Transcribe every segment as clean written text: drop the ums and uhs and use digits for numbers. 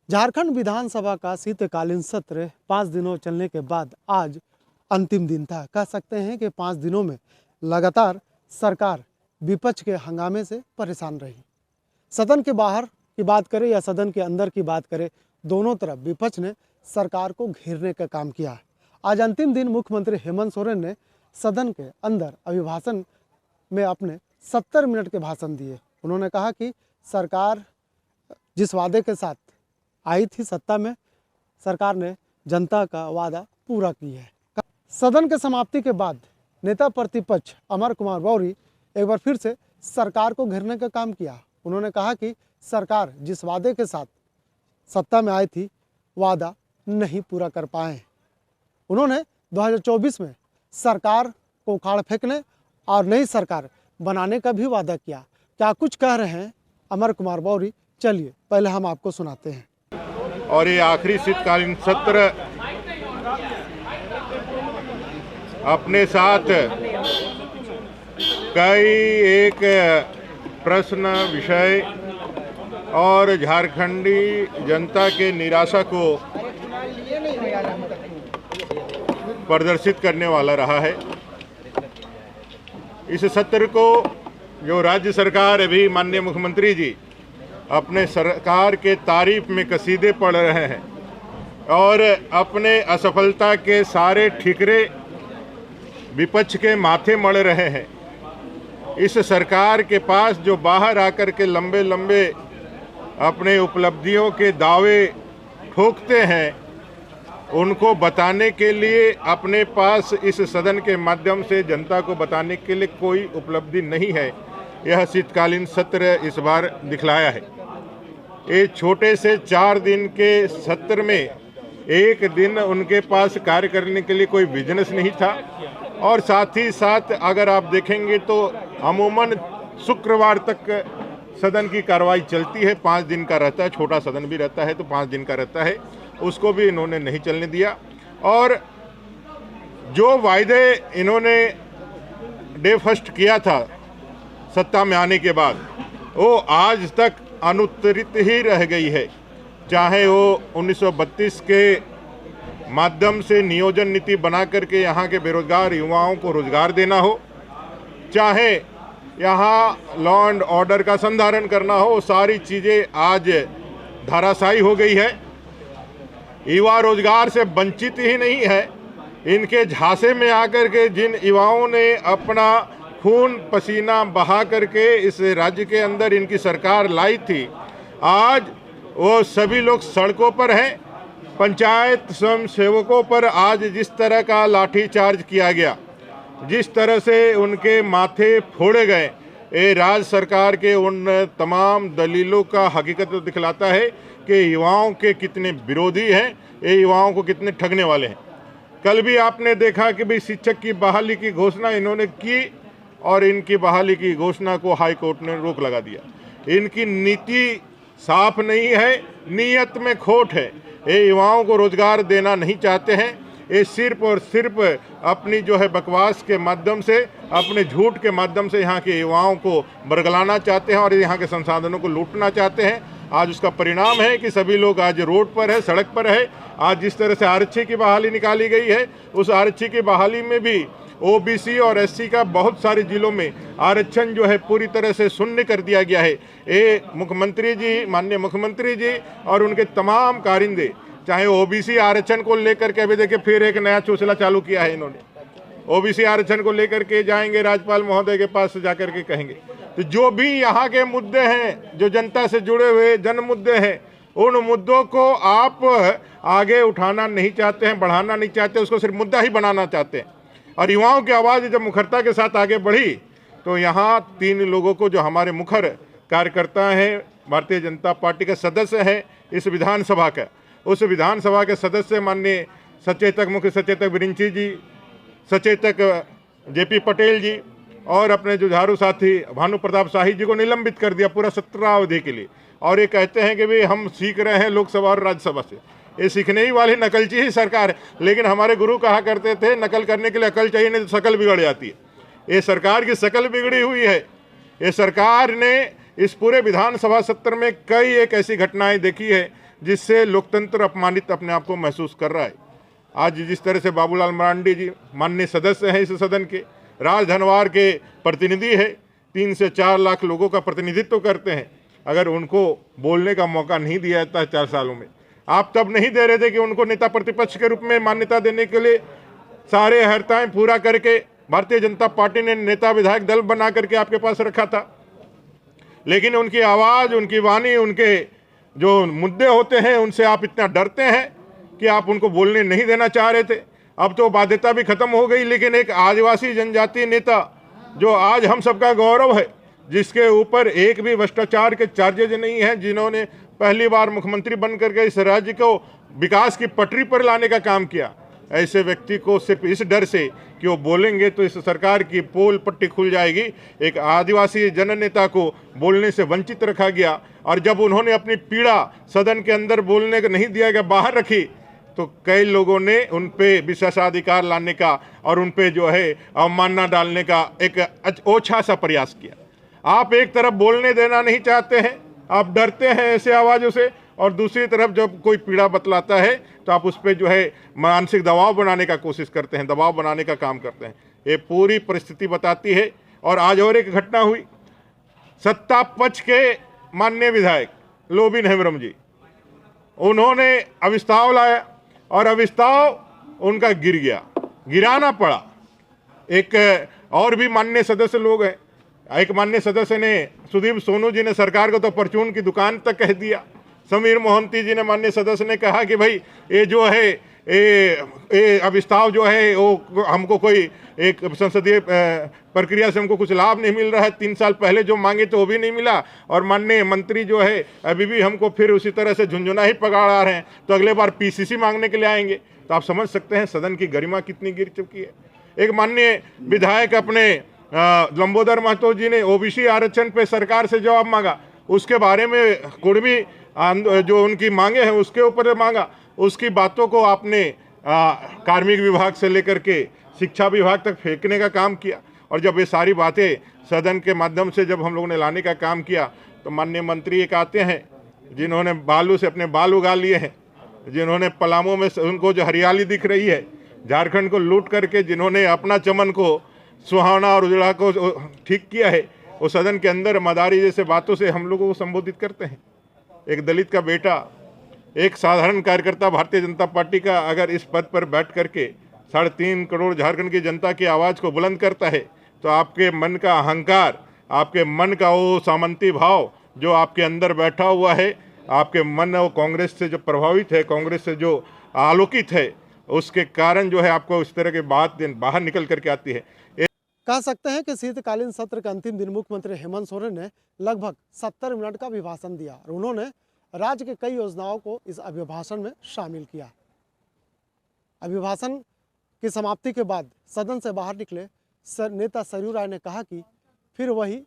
झारखंड विधानसभा का शीतकालीन सत्र 5 दिनों चलने के बाद आज अंतिम दिन था। कह सकते हैं कि 5 दिनों में लगातार सरकार विपक्ष के हंगामे से परेशान रही। सदन के बाहर की बात करें या सदन के अंदर की बात करें, दोनों तरफ विपक्ष ने सरकार को घेरने का काम किया है। आज अंतिम दिन मुख्यमंत्री हेमंत सोरेन ने सदन के अंदर अभिभाषण में अपने 70 मिनट के भाषण दिए। उन्होंने कहा कि सरकार जिस वादे के साथ आई थी सत्ता में, सरकार ने जनता का वादा पूरा किया है। सदन के समाप्ति के बाद नेता प्रतिपक्ष अमर कुमार मौर्य एक बार फिर से सरकार को घेरने का काम किया। उन्होंने कहा कि सरकार जिस वादे के साथ सत्ता में आई थी, वादा नहीं पूरा कर पाए। उन्होंने 2024 में सरकार को उखाड़ फेंकने और नई सरकार बनाने का भी वादा किया। क्या कुछ कह रहे हैं अमर कुमार मौर्य, चलिए पहले हम आपको सुनाते हैं। और ये आखिरी शीतकालीन सत्र अपने साथ कई एक प्रश्न, विषय और झारखंडी जनता के निराशा को प्रदर्शित करने वाला रहा है। इस सत्र को जो राज्य सरकार, अभी माननीय मुख्यमंत्री जी अपने सरकार के तारीफ में कसीदे पढ़ रहे हैं और अपने असफलता के सारे ठिकरे विपक्ष के माथे मढ़ रहे हैं। इस सरकार के पास जो बाहर आकर के लंबे लंबे अपने उपलब्धियों के दावे ठोकते हैं, उनको बताने के लिए अपने पास इस सदन के माध्यम से जनता को बताने के लिए कोई उपलब्धि नहीं है। यह शीतकालीन सत्र इस बार दिखलाया है। ये छोटे से 4 दिन के सत्र में एक दिन उनके पास कार्य करने के लिए कोई बिजनेस नहीं था। और साथ ही साथ अगर आप देखेंगे तो अमूमन शुक्रवार तक सदन की कार्रवाई चलती है। 5 दिन का रहता है, छोटा सदन भी रहता है तो 5 दिन का रहता है, उसको भी इन्होंने नहीं चलने दिया। और जो वायदे इन्होंने डे फर्स्ट किया था सत्ता में आने के बाद, वो आज तक अनुत्तरित ही रह गई है। चाहे वो 1932 के माध्यम से नियोजन नीति बना करके यहाँ के बेरोजगार युवाओं को रोजगार देना हो, चाहे यहाँ लॉ एंड ऑर्डर का संधारण करना हो, सारी चीज़ें आज धराशायी हो गई है। युवा रोजगार से वंचित ही नहीं है। इनके झांसे में आकर के जिन युवाओं ने अपना खून पसीना बहा करके इस राज्य के अंदर इनकी सरकार लाई थी, आज वो सभी लोग सड़कों पर हैं। पंचायत स्वयं सेवकों पर आज जिस तरह का लाठीचार्ज किया गया, जिस तरह से उनके माथे फोड़े गए, ये राज्य सरकार के उन तमाम दलीलों का हकीकत तो दिखलाता है कि युवाओं के कितने विरोधी हैं, ये युवाओं को कितने ठगने वाले हैं। कल भी आपने देखा कि भाई शिक्षक की बहाली की घोषणा इन्होंने की और इनकी बहाली की घोषणा को हाई कोर्ट ने रोक लगा दिया। इनकी नीति साफ नहीं है, नीयत में खोट है। ये युवाओं को रोजगार देना नहीं चाहते हैं। ये सिर्फ और सिर्फ अपनी जो है बकवास के माध्यम से, अपने झूठ के माध्यम से यहाँ के युवाओं को बरगलाना चाहते हैं और यहाँ के संसाधनों को लूटना चाहते हैं। आज उसका परिणाम है कि सभी लोग आज रोड पर है, सड़क पर है। आज जिस तरह से आरक्षी की बहाली निकाली गई है, उस आरक्षी की बहाली में भी ओबीसी और एससी का बहुत सारे जिलों में आरक्षण जो है पूरी तरह से शून्य कर दिया गया है। ये मुख्यमंत्री जी, माननीय मुख्यमंत्री जी और उनके तमाम कारिंदे, चाहे ओबीसी आरक्षण को लेकर के, अभी देखिए फिर एक नया चौसला चालू किया है इन्होंने। ओबीसी आरक्षण को लेकर के जाएंगे राज्यपाल महोदय के पास जाकर के कहेंगे। तो जो भी यहाँ के मुद्दे हैं, जो जनता से जुड़े हुए जन मुद्दे हैं, उन मुद्दों को आप आगे उठाना नहीं चाहते हैं, बढ़ाना नहीं चाहते, उसको सिर्फ मुद्दा ही बनाना चाहते हैं। और युवाओं की आवाज़ जब मुखरता के साथ आगे बढ़ी तो यहाँ 3 लोगों को, जो हमारे मुखर कार्यकर्ता हैं, भारतीय जनता पार्टी के सदस्य हैं इस विधानसभा का, उस विधानसभा के सदस्य माननीय सचेतक, मुख्य सचेतक विरिंची जी, सचेतक जेपी पटेल जी और अपने जुझारू साथी भानु प्रताप शाही जी को निलंबित कर दिया पूरा सत्रावधि के लिए। और ये कहते हैं कि भाई हम सीख रहे हैं लोकसभा और राज्यसभा से। ये सीखने ही वाली नकलची ही सरकार है। लेकिन हमारे गुरु कहा करते थे, नकल करने के लिए अकल चाहिए, नहीं तो शकल बिगड़ जाती है। ये सरकार की शकल बिगड़ी हुई है। ये सरकार ने इस पूरे विधानसभा सत्र में कई एक ऐसी घटनाएं देखी है जिससे लोकतंत्र अपमानित अपने आप को महसूस कर रहा है। आज जिस तरह से बाबूलाल मरांडी जी माननीय सदस्य हैं इस सदन के, राज धनवार के प्रतिनिधि है, 3 से 4 लाख लोगों का प्रतिनिधित्व करते हैं, अगर उनको बोलने का मौका नहीं दिया जाता है 4 सालों में, आप तब नहीं दे रहे थे कि उनको नेता प्रतिपक्ष के रूप में मान्यता देने के लिए सारे हर्ताएं पूरा करके भारतीय जनता पार्टी ने नेता विधायक दल बना करके आपके पास रखा था। लेकिन उनकी आवाज़, उनकी वाणी, उनके जो मुद्दे होते हैं उनसे आप इतना डरते हैं कि आप उनको बोलने नहीं देना चाह रहे थे। अब तो बाध्यता भी खत्म हो गई, लेकिन एक आदिवासी जनजातीय नेता जो आज हम सबका गौरव है, जिसके ऊपर एक भी भ्रष्टाचार के चार्जेज नहीं है, जिन्होंने पहली बार मुख्यमंत्री बन करके इस राज्य को विकास की पटरी पर लाने का काम किया, ऐसे व्यक्ति को सिर्फ इस डर से कि वो बोलेंगे तो इस सरकार की पोल पट्टी खुल जाएगी, एक आदिवासी जननेता को बोलने से वंचित रखा गया। और जब उन्होंने अपनी पीड़ा सदन के अंदर बोलने को नहीं दिया गया, बाहर रखी, तो कई लोगों ने उन पे विशेषाधिकार लाने का और उन पे जो है अवमानना डालने का एक ओछा सा प्रयास किया। आप एक तरफ बोलने देना नहीं चाहते हैं, आप डरते हैं ऐसे आवाज़ों से, और दूसरी तरफ जब कोई पीड़ा बतलाता है तो आप उस पर जो है मानसिक दबाव बनाने का कोशिश करते हैं, दबाव बनाने का काम करते हैं। ये पूरी परिस्थिति बताती है। और आज और एक घटना हुई, सत्ता पक्ष के माननीय विधायक लोबिन हेम्ब्रम जी, उन्होंने अविस्ताव लाया और अविस्ताव उनका गिर गया, गिराना पड़ा। एक और भी माननीय सदस्य लोग हैं, एक माननीय सदस्य ने, सुदीप सोनू जी ने सरकार को तो परचून की दुकान तक कह दिया। समीर मोहंती जी ने, माननीय सदस्य ने कहा कि भाई ये जो है ये अविस्ताव जो है वो हमको कोई एक संसदीय प्रक्रिया से हमको कुछ लाभ नहीं मिल रहा है, 3 साल पहले जो मांगे तो वो भी नहीं मिला, और माननीय मंत्री जो है अभी भी हमको फिर उसी तरह से झुंझुना ही पकड़ा रहे हैं, तो अगले बार पीसीसी मांगने के लिए आएंगे। तो आप समझ सकते हैं सदन की गरिमा कितनी गिर चुकी है। एक माननीय विधायक अपने लंबोदर महतो जी ने ओबीसी आरक्षण पे सरकार से जवाब मांगा, उसके बारे में कुर्मी जो उनकी मांगे हैं उसके ऊपर मांगा, उसकी बातों को आपने कार्मिक विभाग से लेकर के शिक्षा विभाग तक फेंकने का काम किया। और जब ये सारी बातें सदन के माध्यम से जब हम लोगों ने लाने का काम किया, तो माननीय मंत्री एक आते हैं जिन्होंने बालू से अपने बाल उगा लिए हैं, जिन्होंने पलामू में उनको जो हरियाली दिख रही है, झारखंड को लूट करके जिन्होंने अपना चमन को सुहावना और उजड़ा को ठीक किया है, वो सदन के अंदर मदारी जैसे बातों से हम लोगों को संबोधित करते हैं। एक दलित का बेटा, एक साधारण कार्यकर्ता भारतीय जनता पार्टी का अगर इस पद पर बैठ करके 3.5 करोड़ झारखंड की जनता की आवाज़ को बुलंद करता है, तो आपके मन का अहंकार, आपके मन का वो सामंती भाव जो आपके अंदर बैठा हुआ है, आपके मन वो कांग्रेस से जो प्रभावित है, कांग्रेस से जो आलोकित है, उसके कारण जो है आपको इस तरह की बात बाहर निकल करके आती है। कह सकते हैं कि शीतकालीन सत्र के अंतिम दिन मुख्यमंत्री हेमंत सोरेन ने लगभग 70 मिनट का अभिभाषण दिया और उन्होंने राज्य के कई योजनाओं को इस अभिभाषण में शामिल किया। अभिभाषण की समाप्ति के बाद सदन से बाहर निकले नेता सरयू राय ने कहा कि फिर वही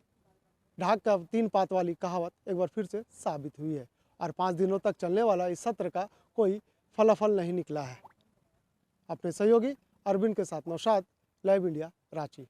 ढाक का 3 पात वाली कहावत एक बार फिर से साबित हुई है और 5 दिनों तक चलने वाला इस सत्र का कोई फलाफल नहीं निकला है। अपने सहयोगी अरविंद के साथ नौशाद, लाइव इंडिया, रांची।